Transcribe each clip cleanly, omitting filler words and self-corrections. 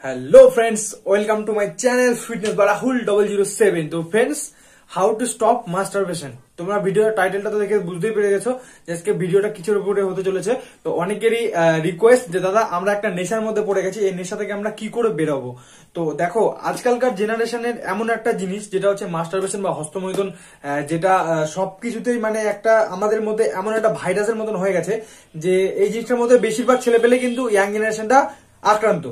Hello friends, welcome to my channel Fitness by Rahul 007। তো friends, how to stop masturbation. তোমরা ভিডিওর টাইটেলটা তো দেখে বুঝতেই পেরে গেছো যে আজকে ভিডিওটা কিছুর উপরে হতে চলেছে। তো অনেকেরই রিকোয়েস্ট যে দাদা আমরা একটা নেশার মধ্যে পড়ে গেছি, এই নেশা থেকে আমরা কি করে বেরোবো। তো দেখো, আজকালকার জেনারেশনের এমন একটা জিনিস যেটা হচ্ছে মাস্টারবেশন বা হস্তমৈথুন, যেটা সবকিছুতেই মানে একটা আমাদের মধ্যে এমন একটা ভাইরাসের মতন হয়ে গেছে যে এই জিনিসটার মধ্যে বেশিরভাগ ছেলেপেলে কিন্তু ইয়াং জেনারেশনটা আক্রান্ত।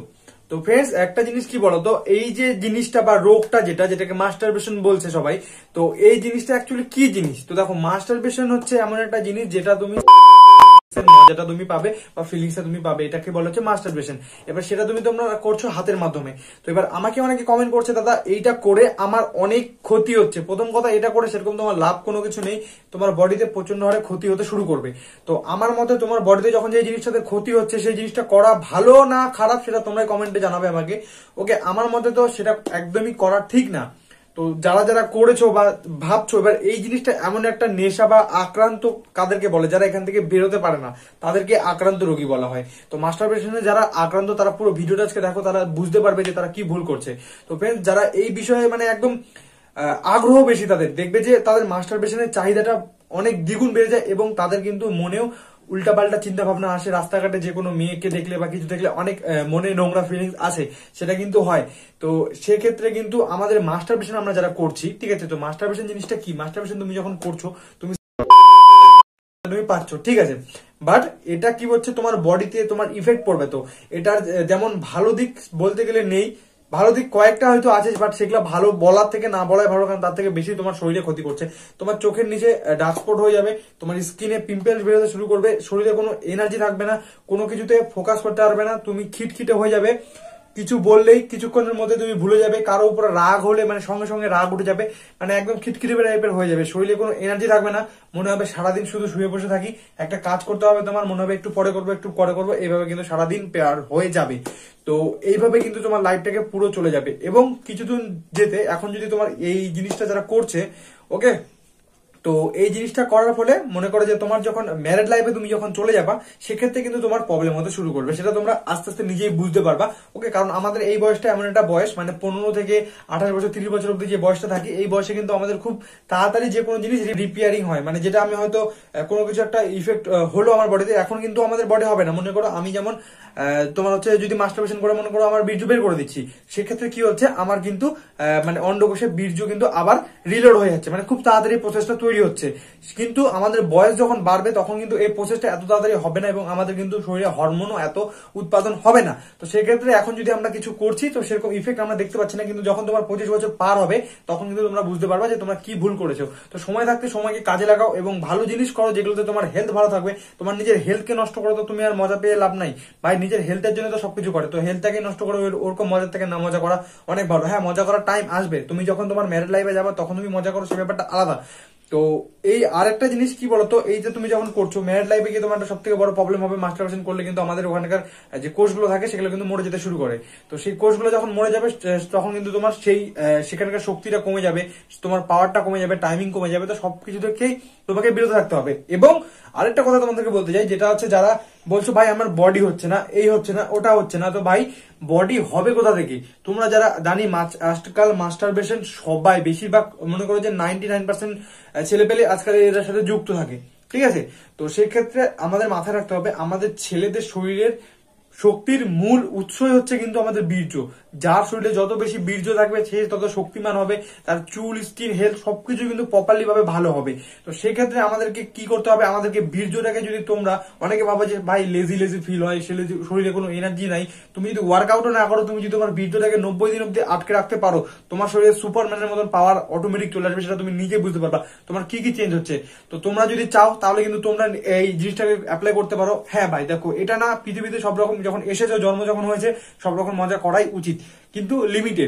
তো ফ্রেন্ডস, একটা জিনিস কি বলতো, এই যে জিনিসটা বা রোগটা যেটাকে মাস্টারবেশন বলছে সবাই, তো এই জিনিসটা অ্যাকচুয়ালি কি জিনিস। তো দেখো, মাস্টারবেশন হচ্ছে এমন একটা জিনিস যেটা তুমি মজাটা তুমি পাবে বা ফিলিংসটা তুমি পাবে, এটাকে বলা হচ্ছে মাস্টারবেশন। এবার সেটা তোমরা করছো হাতের মাধ্যমে। তো এবার আমাকে অনেকে কমেন্ট করছে, দাদা এইটা করে আমার অনেক ক্ষতি হচ্ছে। প্রথম কথা, এটা করে সেরকম তোমার লাভ কোনো কিছু নেই, তোমার বডিতে প্রচন্ড হারে ক্ষতি হতে শুরু করবে। তো আমার মতে তোমার বডিতে যখন যে জিনিসটাতে ক্ষতি হচ্ছে, সেই জিনিসটা করা ভালো না খারাপ সেটা তোমরা কমেন্টে জানাবে আমাকে। ওকে, আমার মতে তো সেটা একদমই করা ঠিক না। তো যারা যারা করেছো বা ভাবছো, এবার এই জিনিসটা এমন একটা নেশা বা আক্রান্ত কাদেরকে বলে, যারা এখান থেকে বেরোতে পারে না তাদেরকে আক্রান্ত রোগী বলা হয়। তো মাস্টারবেশনে যারা আক্রান্ত তারা পুরো ভিডিওটা আজকে দেখো, তারা বুঝতে পারবে যে তারা কি ভুল করছে। তো ফ্রেন্ডস, যারা এই বিষয়ে মানে একদম আগ্রহ বেশি, তাদের দেখবে যে তাদের মাস্টারবেশনের চাহিদাটা অনেক দ্বিগুণ বেড়ে যায় এবং তাদের কিন্তু মনেও উল্টাপাল্টা চিন্তা ভাবনা আসে। রাস্তাঘাটে যে কোনো মেয়েকে দেখলে বা কিছু দেখলে অনেক মনে নোংরা ফিলিংস আসে, সেটা কিন্তু হয়। তো সেক্ষেত্রে কিন্তু আমাদের মাস্টারবেশন আমরা যারা করছি, ঠিক আছে, তো মাস্টারবেশন জিনিসটা কি, মাস্টারবেশন তুমি যখন করছো তুমি পাচ্ছ, ঠিক আছে, বাট এটা কি হচ্ছে, তোমার বডিতে তোমার ইফেক্ট পড়বে। তো এটার যেমন ভালো দিক বলতে গেলে নেই, ভালো দিক কয়েকটা হয়তো আছে, বাট সেগুলো ভালো বলার থেকে না বলাই ভালো, কারণ তার থেকে বেশি তোমার শরীরে ক্ষতি করছে। তোমার চোখের নিচে ডার্ক স্পট হয়ে যাবে, তোমার স্কিনে পিম্পলস বেরোতে শুরু করবে, শরীরে কোনো এনার্জি থাকবে না, কোনো কিছুতে ফোকাস করতে পারবে না, তুমি খিটখিটে হয়ে যাবে, কিছু বললেই কিছুক্ষণের মধ্যে তুমি ভুলে যাবে, কারো উপরে রাগ হলে মানে সঙ্গে সঙ্গে রাগ উঠে যাবে, মানে একদম খিটখিটে টাইপের হয়ে যাবে, শরীরে কোনো এনার্জি থাকবে না, মনে হবে সারাদিন শুধু শুয়ে বসে থাকি, একটা কাজ করতে হবে তোমার মনে হবে একটু পরে করবো একটু পরে করবো, এইভাবে কিন্তু সারাদিন পেয়ার হয়ে যাবে। তো এইভাবে কিন্তু তোমার লাইফটাকে পুরো চলে যাবে। এবং কিছুদিন যেতে এখন যদি তোমার এই জিনিসটা যারা করছে, ওকে, তো এই জিনিসটা করার ফলে মনে করো যে তোমার যখন ম্যারেড লাইফে তুমি যখন চলে যাবা, সেক্ষেত্রে কিন্তু তোমার প্রবলেম হতে শুরু করবে, সেটা তোমরা আস্তে আস্তে নিজেই বুঝতে পারবা। ওকে, কারণ আমাদের এই বয়সটা এমন একটা বয়স, মানে 15 থেকে 28 বছর 30 বছর অব্দি যে বয়সটা থাকে, এই বয়সে কিন্তু আমাদের খুব তাড়াতাড়ি যে কোনো জিনিস রিপেয়ারিং হয়। মানে যেটা আমি হয়তো কোনো কিছু একটা ইফেক্ট হলো আমার বডিতে, এখন কিন্তু আমাদের বডি হবে না। মনে করো আমি যেমন তোমার হচ্ছে যদি মাস্টারবেশন করে মনে করো আমার বীর্য বের করে দিচ্ছি, সেক্ষেত্রে কি হচ্ছে, আমার কিন্তু মানে অন্ডকোষে বীর্য কিন্তু আবার রিলোড হয়ে যাচ্ছে, মানে খুব তাড়াতাড়ি প্রসেসটা তৈরি হচ্ছে। কিন্তু আমাদের বয়স যখন বাড়বে তখন কিন্তু এই প্রসেসটা এত তাড়াতাড়ি হবে না এবং আমাদের কিন্তু শরীরে হরমোনও এত উৎপাদন হবে না। তো সেক্ষেত্রে এখন যদি আমরা কিছু করছি, তো সেরকম ইফেক্ট আমরা দেখতে পাচ্ছি না, কিন্তু যখন তোমার 25 বছর পার হবে তখন কিন্তু তোমরা বুঝতে পারবে যে তোমরা কি ভুল করেছো। তো সময় থাকতে সময়কে কাজে লাগাও এবং ভালো জিনিস করো, যেগুলোতে তোমার হেলথ ভালো থাকবে। তোমার নিজের হেলথকে নষ্ট করো তো তুমি আর মজা পেয়ে লাভ নাই ভাই, নিজের হেলথের জন্য তো সবকিছু করে, তো হেলথটাকে নষ্ট করে ওরকম মজার থেকে না মজা করা অনেক ভালো। হ্যাঁ, মজা করার টাইম আসবে, তুমি যখন তোমার ম্যারেড লাইফে যাবে তখন তুমি মজা করো, সে ব্যাপারটা আলাদা। তো এই আরেকটা জিনিস কি বলতো, এই যে তুমি যখন করছো ম্যারেড লাইফে গিয়ে তোমার সব থেকে বড় প্রবলেম হবে, মাস্টারবেশন করলে কিন্তু আমাদের ওখানকার যে কোষগুলো থাকে সেগুলো কিন্তু মরে যেতে শুরু করে। তো সেই কোষগুলো যখন মরে যাবে তখন কিন্তু তোমার সেই সেখানকার শক্তিটা কমে যাবে, তোমার পাওয়ারটা কমে যাবে, টাইমিং কমে যাবে। তো সবকিছু থেকেই তোমাকে বিরত থাকতে হবে। এবং আরেকটা কথা তোমাদেরকে বলতে চাই, যেটা হচ্ছে যারা বলছো ভাই আমার বডি হচ্ছে না, এই হচ্ছে না, ওটা হচ্ছে না, তো ভাই বডি হবে কোথা থেকে। তোমরা যারা জানি আজকাল মাস্টারবেশন সবাই বেশিরভাগ মনে করো যে 99% ছেলে পেলে আজকাল এর সাথে যুক্ত থাকে, ঠিক আছে। তো সেক্ষেত্রে আমাদের মাথায় রাখতে হবে, আমাদের ছেলেদের শরীরের শক্তির মূল উৎসই হচ্ছে কিন্তু আমাদের বীর্য। যার শরীরে যত বেশি বীর্য থাকবে সে তত শক্তিমান হবে, তার চুল, স্কিন, হেলথ সবকিছু কিন্তু প্রপারলি ভাবে ভালো হবে। তো সেক্ষেত্রে আমাদেরকে কি করতে হবে, আমাদেরকে বীর্যটাকে যদি তোমরা অনেকে ভাবো যে ভাই লেজি লেজি ফিল হয়, শরীরে কোনো এনার্জি নাই, তুমি যদি ওয়ার্কআউটও না করো, তুমি যদি তোমার বীর্যটাকে 90 দিন অব্দি আটকে রাখতে পারো, তোমার শরীরে সুপারম্যানের মতন পাওয়ার অটোমেটিক চলে আসবে, সেটা তুমি নিজে বুঝতে পারবা তোমার কি কি চেঞ্জ হচ্ছে। তো তোমরা যদি চাও তাহলে কিন্তু তোমরা এই জিনিসটাকে অ্যাপ্লাই করতে পারো। হ্যাঁ ভাই দেখো, এটা না পৃথিবীতে সব রকম যখন এসেছে, জন্ম যখন হয়েছে, সব রকম মজা করাই উচিত, কিন্তু লিমিটে।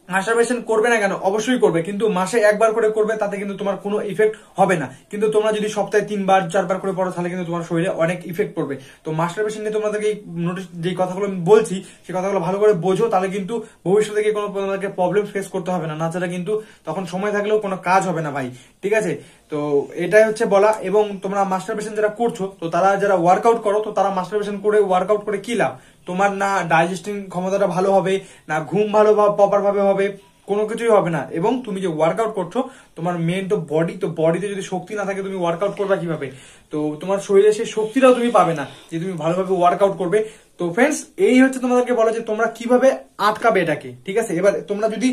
মাস্টারবেশন করবে না কেন, অবশ্যই করবে, কিন্তু মাসে একবার করে করবে, তাতে কিন্তু তোমার কোনো ইফেক্ট হবে না। কিন্তু তোমরা যদি সপ্তাহে 3 বার 4 বার করে পড়ো, তাহলে কিন্তু তোমার শরীরে অনেক ইফেক্ট পড়বে। তো মাস্টারবেশন নিয়ে তোমাদেরকে নোটিস যে কথাগুলো আমি বলছি, সেই কথাগুলো ভালো করে বোঝো, তাহলে কিন্তু ভবিষ্যতে গিয়ে কোনো তোমাদেরকে প্রবলেম ফেস করতে হবে না, না ছাড়া কিন্তু তখন সময় থাকলেও কোনো কাজ হবে না ভাই, ঠিক আছে। তো এটাই হচ্ছে বলা। এবং তোমরা মাস্টারবেশন যারা করছো, তো তারা যারা ওয়ার্কআউট করো, তো তারা মাস্টারবেশন করে ওয়ার্কআউট করে কি লাভ, তোমার না ডাইজেস্টিং ক্ষমতাটা ভালো হবে, না ঘুম ভালো প্রপার ভাবে হবে, কোনো কিছুই হবে না। এবং তুমি যে ওয়ার্কআউট করছো, তোমার মেন তো বডি, তো বডিতে যদি শক্তি না থাকে তুমি ওয়ার্কআউট করবে কিভাবে? তো তোমার শরীরে সেই শক্তিটাও তুমি পাবে না যে তুমি ভালোভাবে ওয়ার্কআউট করবে। তো ফ্রেন্ডস, এই হচ্ছে তোমাদেরকে বলা যে তোমরা কিভাবে আটকাবে এটাকে, ঠিক আছে? এবার তোমরা যদি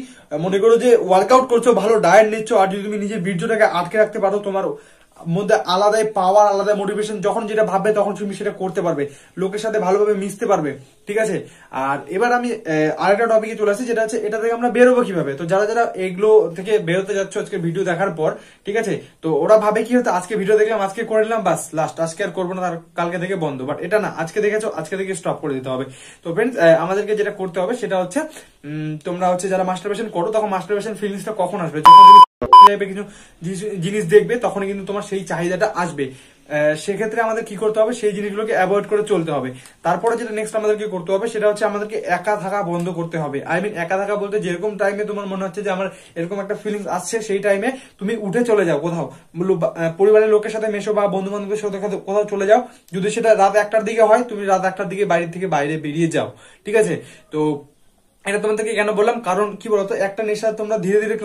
মনে করো যে ওয়ার্কআউট করছো, ভালো ডায়েট নিচ্ছ, আর যদি তুমি নিজের বীর্যটাকে আটকে রাখতে পারো, তোমার মধ্যে আলাদাই পাওয়ার, আলাদা মোটিভেশন, যখন যেটা ভাববে তখন তুমি সেটা করতে পারবে, লোকের সাথে ভালোভাবে মিশতে পারবে, ঠিক আছে? আর এবার আমি আরেকটা টপিকে চলে আসছি, যেটা হচ্ছে এটা থেকে আমরা বেরোবো কিভাবে। তো যারা যারা এগুলো থেকে বেরোতে যাচ্ছ আজকে ভিডিও দেখার পর, ঠিক আছে, তো ওরা ভাবে কি হতো, আজকে ভিডিও দেখলাম, আজকে করে নিলাম, বাস লাস্ট, আজকে আর করবো না, তার কালকে থেকে বন্ধ। বাট এটা না, আজকে দেখেছো, আজকে থেকে স্টপ করে দিতে হবে। তো ফ্রেন্ডস, আমাদেরকে যেটা করতে হবে সেটা হচ্ছে তোমরা হচ্ছে যারা মাস্টারবেশন করো, তখন মাস্টারবেশন ফিলিংসটা কখন আসবে? যখন তুমি কিছু জিনিস দেখবে তখনই কিন্তু তোমার সেই চাহিদাটা আসবে। সেক্ষেত্রে আমাদের কি করতে হবে, সেই জিনিসগুলোকে অ্যাভয়েড করে চলতে হবে। তারপরে যেটা নেক্সট আমাদেরকে করতে হবে সেটা হচ্ছে আমাদেরকে একা থাকা বন্ধ করতে হবে। আই মিন একা থাকা বলতে, যেরকম টাইমে তোমার মনে হচ্ছে যে আমার এরকম একটা ফিলিংস আসছে, সেই টাইমে তুমি উঠে চলে যাও কোথাও, পরিবারের লোকের সাথে মেশো বা বন্ধু বান্ধবের সাথে কোথাও চলে যাও। যদি সেটা রাত 1টার দিকে হয়, তুমি রাত 1টার দিকে বাড়ি থেকে বাইরে বেরিয়ে যাও, ঠিক আছে? তো এটা তোমাদেরকে কেন বললাম, কারণ কি বলতো, একটা নেশা তোমরা ধীরে ধীরে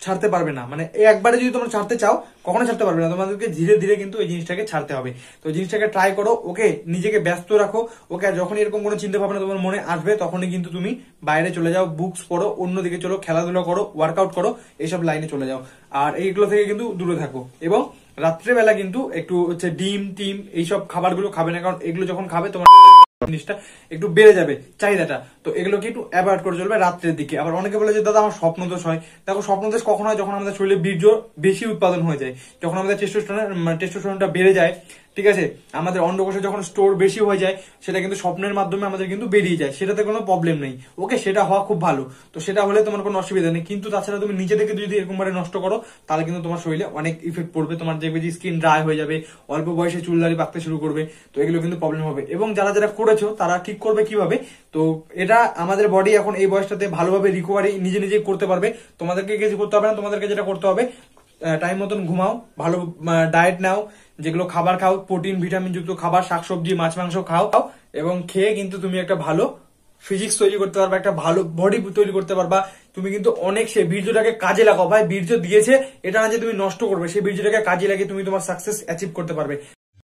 ছাড়তে পারবে না। মানে একবারে যদি তোমরা ছাড়তে চাও, কখনো ছাড়তে পারবে না, তোমাদেরকে ধীরে ধীরে কিন্তু এই জিনিসটাকে ছাড়তে হবে। তো জিনিসটাকে ট্রাই করো, ওকে, নিজেকে ব্যস্ত রাখো, ওকে। আর যখন এরকম কোনো চিন্তা ভাবনা তোমার মনে আসবে, তখনই কিন্তু তুমি বাইরে চলে যাও, বুকস পড়ো, অন্যদিকে চলো, খেলাধুলা করো, ওয়ার্কআউট করো, এইসব লাইনে চলে যাও। আর এইগুলো থেকে কিন্তু দূরে থাকো। এবং রাত্রেবেলা কিন্তু একটু হচ্ছে ডিম টিম এইসব খাবারগুলো খাবে না, কারণ এগুলো যখন খাবে তোমার জিনিসটা একটু বেড়ে যাবে, চাহিদাটা। তো এগুলোকে একটু অ্যাভয়েড করে চলবে রাত্রের দিকে। আবার অনেকে বলে যে দাদা আমার স্বপ্নদোষ হয়। দেখো, স্বপ্নদোষ কখন হয়? যখন আমাদের শরীরে বীর্য বেশি উৎপাদন হয়ে যায়, যখন আমাদের টেস্টোস্টেরনটা বেড়ে যায়, ঠিক আছে, আমাদের অন্ডকোষে যখন স্টোর বেশি হয়ে যায়, সেটা কিন্তু স্বপ্নের মাধ্যমে আমাদের কিন্তু বেরিয়ে যায়, সেটাতে কোনো প্রবলেম নেই, ওকে, সেটা হওয়া খুব ভালো। তো সেটা হলে তোমার কোনো অসুবিধা নেই। কিন্তু তাছাড়া তুমি নিজে থেকে যদি এরকম ভাবে নষ্ট করো, তাহলে কিন্তু তোমার শরীরে অনেক ইফেক্ট পড়বে। তোমার দেখবে যে স্কিন ড্রাই হয়ে যাবে, অল্প বয়সে চুল দাড়ি পাকতে শুরু করবে। তো এগুলো কিন্তু প্রবলেম হবে। এবং যারা যারা করেছো তারা ঠিক করবে কিভাবে? তো এটা আমাদের বডি এখন এই বয়সটাতে ভালোভাবে রিকভারি নিজে নিজেই করতে পারবে। তোমাদেরকে কিছু করতে হবে না। তোমাদেরকে যেটা করতে হবে, টাইম মতন ঘুমাও, ভালো ডায়েট নাও, যেগুলো খাবার খাও, প্রোটিন ভিটামিন যুক্ত খাবার, শাকসবজি মাছ মাংস খাও, এবং খেয়ে কিন্তু তুমি একটা ভালো ফিজিক্স তৈরি করতে পারবা, একটা ভালো বডি তৈরি করতে পারবা। তুমি কিন্তু অনেক, সে বীর্যটাকে কাজে লাগাও ভাই। বীর্য দিয়েছে, এটা না যে তুমি নষ্ট করবে, সেই বীর্যটাকে কাজে লাগিয়ে তুমি তোমার সাকসেস অ্যাচিভ করতে পারবে।